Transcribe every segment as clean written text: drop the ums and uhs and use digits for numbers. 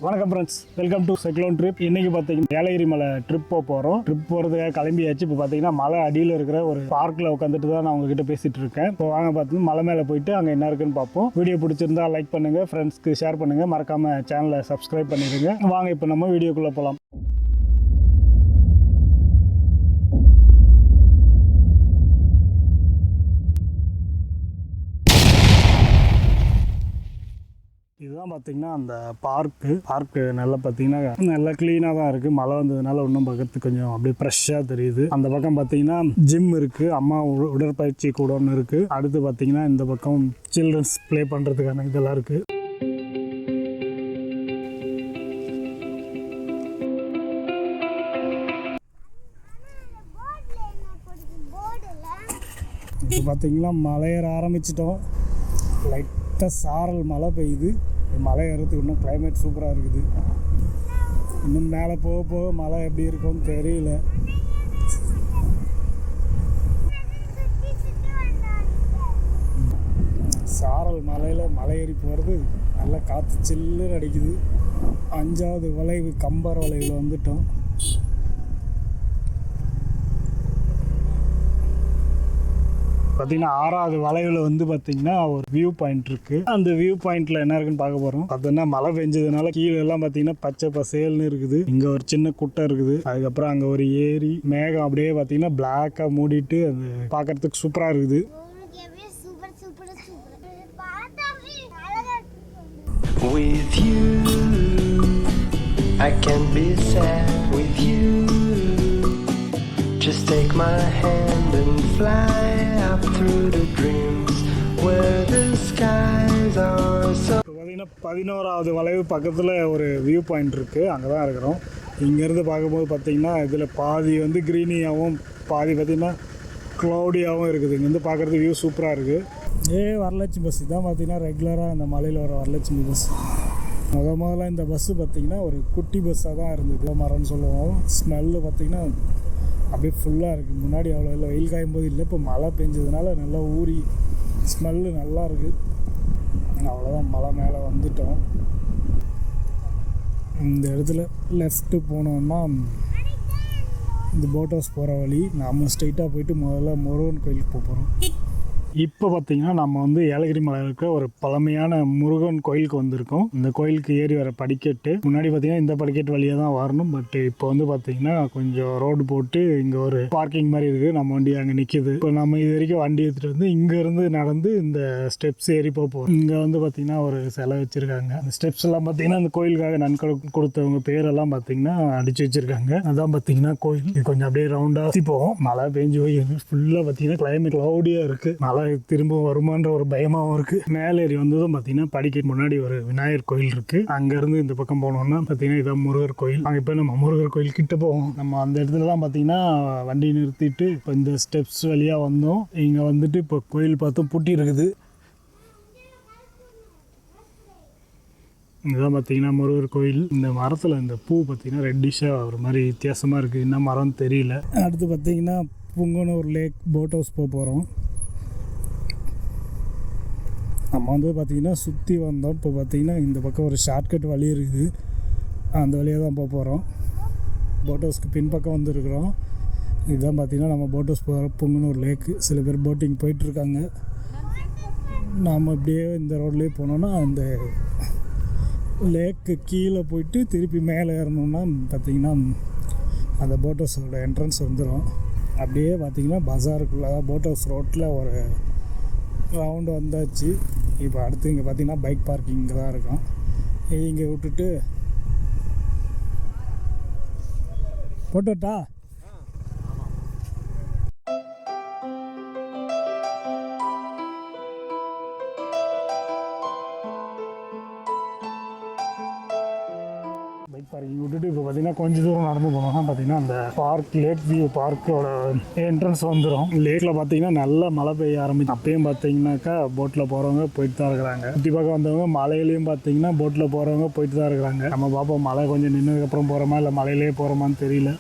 வணக்கம் friends, welcome to cyclone trip. இன்னைக்கு பார்த்தீங்கன்னா ஏலகிரி மலை ட்ரிப் போகிறோம். ட்ரிப் போகிறதுக்காக கிளம்பியாச்சு. இப்போ பார்த்தீங்கன்னா மலை அடியில் இருக்கிற ஒரு பார்க்கில் உட்காந்துட்டு தான் நான் உங்ககிட்ட பேசிட்டு இருக்கேன். இப்போ வாங்க பார்த்து மலை மேலே போயிட்டு அங்கே என்ன இருக்குன்னு பார்ப்போம். வீடியோ பிடிச்சிருந்தா லைக் பண்ணுங்க, ஃப்ரெண்ட்ஸ்க்கு ஷேர் பண்ணுங்க, மறக்காம சேனலை சப்ஸ்கிரைப் பண்ணிடுங்க. வாங்க இப்போ நம்ம வீடியோக்குள்ளே போகலாம். இதுதான் பார்த்தீங்கன்னா அந்த பார்க்கு நல்லா பார்த்தீங்கன்னா நல்லா க்ளீனாக தான் இருக்குது. மழை வந்ததுனால இன்னும் பக்கத்துக்கு கொஞ்சம் அப்படியே ஃப்ரெஷ்ஷாக தெரியுது. அந்த பக்கம் பார்த்தீங்கன்னா ஜிம் இருக்குது, அம்மா உடற்பயிற்சி கூட ஒன்று இருக்குது. அடுத்து பார்த்தீங்கன்னா இந்த பக்கம் சில்ட்ரன்ஸ் ப்ளே பண்ணுறதுக்கான இதெல்லாம் இருக்குது. இப்போ பார்த்தீங்கன்னா மலையேற ஆரம்பிச்சிட்டோம். லைட்டாக சாரல் மழை பெய்யுது. மலை ஏறதுக்கு இன்னும் கிளைமேட் சூப்பராக இருக்குது. இன்னும் மேலே போக போக மழை எப்படி இருக்கும்னு தெரியல. சாரல் மலையில் மலை ஏறி போகிறது நல்லா காற்று சில்லுன்னு அடிக்குது. 5வது வளைவு கம்பர் வளைவில் வந்துட்டோம். பார்த்தீங்கன்னா 6வது வளைவில் வந்து பார்த்தீங்கன்னா ஒரு வியூ பாயிண்ட் இருக்குது. அந்த வியூ பாயிண்ட்டில் என்ன இருக்குன்னு பார்க்க போகிறோம். பார்த்தீங்கன்னா மழை பெஞ்சதுனால கீழே எல்லாம் பார்த்தீங்கன்னா பச்சை பசேல்னு இருக்குது. இங்கே ஒரு சின்ன குட்டை இருக்குது. அதுக்கப்புறம் அங்கே ஒரு ஏரி, மேகம் அப்படியே பார்த்தீங்கன்னா பிளாக்காக மூடிட்டு அது பார்க்கறதுக்கு சூப்பராக இருக்குது. With you, I can be sad with you. Just take my hand and fly up through the dreams where the skies are so. பார்த்தீங்கன்னா 11வது வளைவு பக்கத்தில் ஒரு வியூ பாயிண்ட் இருக்குது. அங்கே தான் இருக்கிறோம். இங்கேருந்து பார்க்கும்போது பார்த்தீங்கன்னா இதில் பாதி வந்து க்ரீனியாகவும் பாதி பார்த்திங்கன்னா க்ளவுடியாகவும் இருக்குது. இங்கேருந்து பார்க்குறது வியூ சூப்பராக இருக்குது. வரலட்சுமி பஸ் தான் பார்த்தீங்கன்னா ரெகுலராக இந்த மலையில் வர வரலட்சுமி பஸ். முதல்ல இந்த பஸ்ஸு பார்த்திங்கன்னா ஒரு குட்டி பஸ்ஸாக தான் இருந்தது. மரம்னு சொல்லுவோம். ஸ்மெல்லு பார்த்திங்கன்னா அப்படியே ஃபுல்லாக இருக்குது. முன்னாடி அவ்வளோ இல்லை, வெயில் காயும் போது இல்லை. இப்போ மழை பெஞ்சதுனால நல்லா ஊறி ஸ்மெல்லு நல்லா இருக்குது. அவ்வளோதான், மலை மேலே வந்துட்டோம். இந்த இடத்துல லெஃப்ட்டு போனோம்னா இந்த போட் ஹவுஸ் போகிற வழி. நம்ம ஸ்ட்ரெயிட்டாக போயிட்டு முதல்ல முருகன் கோயிலுக்கு போகிறோம். இப்போ பார்த்தீங்கன்னா நம்ம வந்து ஏலகிரி மலையில் இருக்க ஒரு பழமையான முருகன் கோயிலுக்கு வந்திருக்கோம். இந்த கோயிலுக்கு ஏறி வர படிக்கட்டு முன்னாடி பார்த்தீங்கன்னா இந்த படிக்கட்டு வழியாக தான் வரணும். பட் இப்போ வந்து பார்த்தீங்கன்னா கொஞ்சம் ரோடு போட்டு இங்கே ஒரு பார்க்கிங் மாதிரி இருக்குது. நம்ம வண்டி அங்கே நிற்கிது. இப்போ நம்ம இது வரைக்கும் வண்டி எடுத்துகிட்டு வந்து இங்கேருந்து நடந்து இந்த ஸ்டெப்ஸ் ஏறி போகிறோம். இங்கே வந்து பார்த்தீங்கன்னா ஒரு சிலை வச்சுருக்காங்க. அந்த ஸ்டெப்ஸ் எல்லாம் பார்த்தீங்கன்னா அந்த கோயிலுக்காக நன்கொடை கொடுத்தவங்க பேரெல்லாம் பார்த்தீங்கன்னா அடித்து வச்சுருக்காங்க. அதான் பார்த்தீங்கன்னா கோயில். இது கொஞ்சம் அப்படியே ரவுண்டாக போகும். மழை பெஞ்சு போய் ஃபுல்லாக பார்த்தீங்கன்னா கிளைமேட் க்ளவுடியாக இருக்குது. மழை திரும்ப வருமான்ற ஒரு பயமாகவும் இருக்குது. மேலே ஏறி வந்ததும் பார்த்தீங்கன்னா படிக்க முன்னாடி ஒரு விநாயகர் கோயில் இருக்குது. அங்கேருந்து இந்த பக்கம் போனோம்னா பார்த்தீங்கன்னா இதான் முருகர் கோயில். அங்கே இப்போ நம்ம முருகர் கோயில் கிட்ட போவோம். நம்ம அந்த இடத்துல தான் பார்த்தீங்கன்னா வண்டி நிறுத்திட்டு இப்போ இந்த ஸ்டெப்ஸ் வழியாக வந்தோம். இங்கே வந்துட்டு இப்போ கோயில் பார்த்தோம் பூட்டி இருக்குது. இதுதான் பார்த்தீங்கன்னா முருகர் கோயில். இந்த மரத்தில் இந்த பூ பார்த்தீங்கன்னா ரெட்டிஷாக ஒரு மாதிரி வித்தியாசமாக இருக்குது. என்ன மரம்னு தெரியல. அடுத்து பார்த்தீங்கன்னா புங்கனூர் லேக் போட் ஹவுஸ் போகிறோம். நம்ம வந்து பார்த்திங்கன்னா சுற்றி வந்தோம். இப்போ பார்த்திங்கன்னா இந்த பக்கம் ஒரு ஷார்ட்கட் வழி இருக்குது. அந்த வழியாக தான் போகிறோம். போட் ஹவுஸ்க்கு பின்பக்கம் வந்துருக்குறோம். இதுதான் பார்த்திங்கன்னா நம்ம போட் ஹவுஸ் போகிற புங்கனூர் லேக்கு. சில பேர் போட்டிங் போயிட்டுருக்காங்க. நாம் இப்படியே இந்த ரோட்லேயே போனோன்னா அந்த லேக்கு கீழே போயிட்டு திருப்பி மேலே ஏறணுன்னா பார்த்திங்கன்னா அந்த போட் ஹவுஸோட என்ட்ரன்ஸ் வந்துடும். அப்படியே பார்த்திங்கன்னா பஜாருக்குள்ளே போட் ஹவுஸ் ரோட்டில் ஒரு ரவுண்டு வந்தாச்சு. இப்போ அடுத்து இங்கே பார்த்தீங்கன்னா பைக் பார்க்கிங் இங்கே தான் இருக்கும். இங்கே விட்டுட்டு போட்டுட்டா பைக் பார்க்கிங் விட்டுட்டு இப்போ பார்த்தீங்கன்னா கொஞ்சம் தூரம் நடந்து போனோம்னா பார்த்தீங்கன்னா அந்த பார்க் லேக் வியூ பார்க்கோட என்ட்ரன்ஸ் வந்துடும். லேக்கில் பார்த்தீங்கன்னா நல்லா மழை பெய்ய ஆரம்பிச்சு. அப்பயும் பார்த்தீங்கன்னாக்கா போட்டில் போகிறவங்க போயிட்டு தான் இருக்கிறாங்க. சுற்றி பார்க்க வந்தவங்க மலையிலையும் பார்த்தீங்கன்னா போட்டில் போகிறவங்க போயிட்டு தான் இருக்கிறாங்க. நம்ம பார்ப்போம் மழை கொஞ்சம் நின்னதுக்கப்புறம் போகிறோமா இல்லை மலையிலே போகிறோமான்னு தெரியல.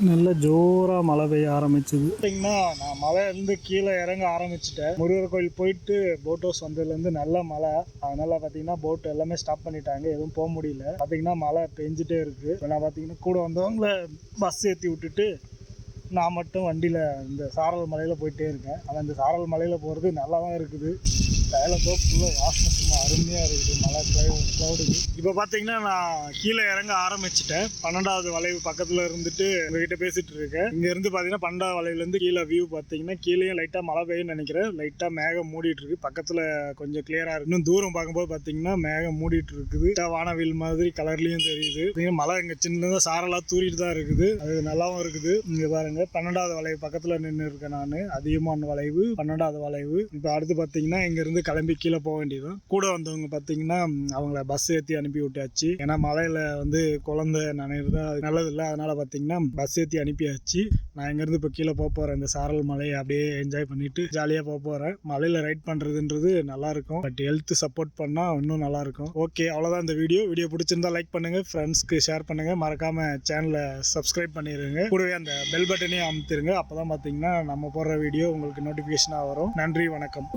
நல்ல ஜோராக மழை பெய்ய ஆரம்பிச்சுது. பார்த்தீங்கன்னா நான் மலையிலேருந்து கீழே இறங்க ஆரம்பிச்சிட்டேன். முருகர் கோயில் போயிட்டு போட் ஹவுஸ் வந்ததுலேருந்து நல்ல மழை. அதனால் பார்த்தீங்கன்னா போட் எல்லாமே ஸ்டாப் பண்ணிட்டாங்க, எதுவும் போக முடியல. பார்த்தீங்கன்னா மழை பெஞ்சிட்டே இருக்குது. இப்போ நான் பார்த்தீங்கன்னா கூட வந்தவங்கள பஸ் ஏற்றி விட்டுட்டு நான் மட்டும் வண்டியில் இந்த சாரல் மலையில் போயிட்டே இருக்கேன். ஆனால் இந்த சாரல் மலையில் போகிறது நல்லா தான் இருக்குது. சேலத்தோ ஃபுல்லாக வாசனை சும்மா அருமையாக இருக்குது. மழை க்ளவுடுக்கு. இப்போ பார்த்தீங்கன்னா நான் கீழே இறங்க ஆரம்பிச்சிட்டேன். 12வது வளைவு பக்கத்தில் இருந்துட்டு உங்ககிட்ட பேசிகிட்டு இருக்கேன். இங்கேருந்து பார்த்தீங்கன்னா 12வது வளைவுலேருந்து கீழே வியூ பார்த்தீங்கன்னா கீழேயும் லைட்டாக மழை பெய்யும்னு நினைக்கிறேன். லைட்டாக மேகம் மூடிட்டு இருக்கு. பக்கத்தில் கொஞ்சம் கிளியராக இருக்கு. இன்னும் தூரம் பார்க்கும்போது பார்த்தீங்கன்னா மேகம் மூடிட்டு இருக்குது. வானவில் மாதிரி கலர்லேயும் தெரியுது. மழை இங்கே சின்னதாக சாரலாக தூரிட்டு தான் இருக்குது. அது நல்லாவும் இருக்குது. இங்கே பாருங்க 12வது வளைவு பக்கத்தில் நின்று இருக்கேன் நான். அதிகமான வளைவு 12வது வளைவு. இப்போ அடுத்து பார்த்தீங்கன்னா இங்கேருந்து கிளம்பி கீழே போக வேண்டியதும். கூட வந்தவங்க பார்த்தீங்கன்னா அவங்கள பஸ் ஏற்றி அனுப்பி விட்டாச்சு. ஏன்னா மலையில் வந்து குழந்தை நனையிறது அது நல்லதில்லை. அதனால் பார்த்தீங்கன்னா பஸ் ஏற்றி அனுப்பியாச்சு. நான் இங்கேருந்து இப்போ கீழே போக போகிறேன். இந்த சாரல் மலையை அப்படியே என்ஜாய் பண்ணிட்டு ஜாலியாக போக போகிறேன். மலையில் ரைட் பண்ணுறதுன்றது நல்லாயிருக்கும். பட் ஹெல்த் சப்போர்ட் பண்ணால் இன்னும் நல்லாயிருக்கும். ஓகே, அவ்வளோதான் இந்த வீடியோ பிடிச்சிருந்தா லைக் பண்ணுங்கள், ஃப்ரெண்ட்ஸ்க்கு ஷேர் பண்ணுங்கள், மறக்காமல் சேனலை சப்ஸ்கிரைப் பண்ணிடுங்க. கூடவே அந்த பெல் பட்டனையும் அமுத்திடுங்க. அப்போ தான் பார்த்தீங்கன்னா நம்ம போடுற வீடியோ உங்களுக்கு நோட்டிஃபிகேஷனாக வரும். நன்றி, வணக்கம்.